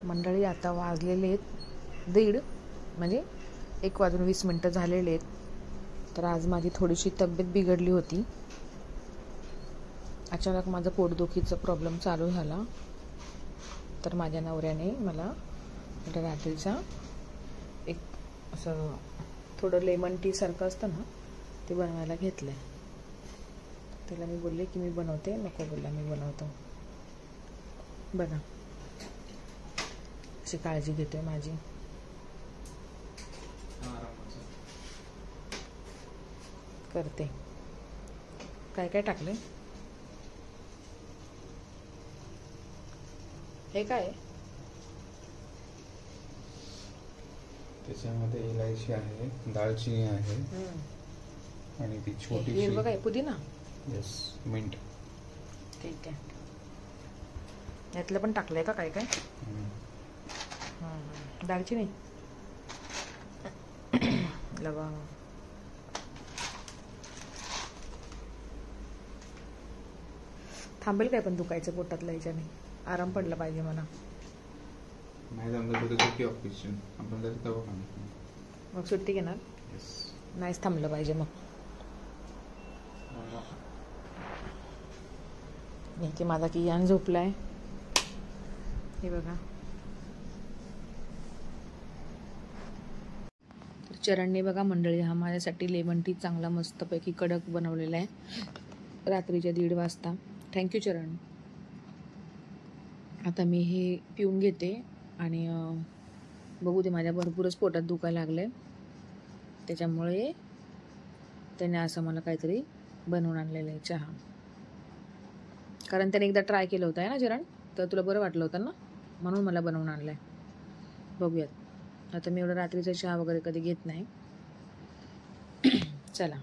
मंडळी आता वाजलेले आहेत 1:30, म्हणजे 1:20 झालेले आहेत. तर आज माझी थोडीशी तब्येत बिघडली होती. अचानक माझं पोटदुखीचा प्रॉब्लेम चालू झाला. तर माझ्या नवऱ्याने मला रात्रीचा एक असं थोडं लेमन टी सारखं असतं ना, ते बनवायला घेतलं. त्याला मी बोलले की मी बनवते. नको बोलला, मी बनवतो. बघा अशी काळजी घेते माझी. करते. काय काय टाकले? हे काय? त्याच्यामध्ये इलायची आहे, दालचिनी आहे आणि ती छोटी बघा पुदिना. Yes, mint. ठीक आहे. यातलं पण टाकलंय का काय काय? दालचिनी, लवंग. थांबेल काय पण दुखायचं पोटातलं याच्याने? आराम पडला पाहिजे मला. नाही जमलं तर सुट्टी ऑफिस आपण जर तेव्हा काम. मग सुट्टी घेणार? नाहीच थांबलं पाहिजे मग. इथे माझा कियान झोपलाय. हे बघा. तर चरणने बघा मंडळी हा माझ्यासाठी लेमन टी चांगला मस्तपैकी कडक बनवलेला आहे रात्रीच्या 1:30 वाजता. थँक्यू चरण. आता मी हे पिऊन घेते आणि बघू दे, माझ्या भरपूरच पोटात दुखायला लागलं आहे. त्याच्यामुळे त्याने असं मला काहीतरी बनवून आणलेलं आहे चहा. कारण त्याने एकदा ट्राय केलं होतं आहे ना चरण, तर तुला बरं वाटलं होतं ना, म्हणून मला बनवून आणलं आहे. बघूयात. आता मी एवढं रात्रीचा चहा वगैरे कधी घेत नाही. चला.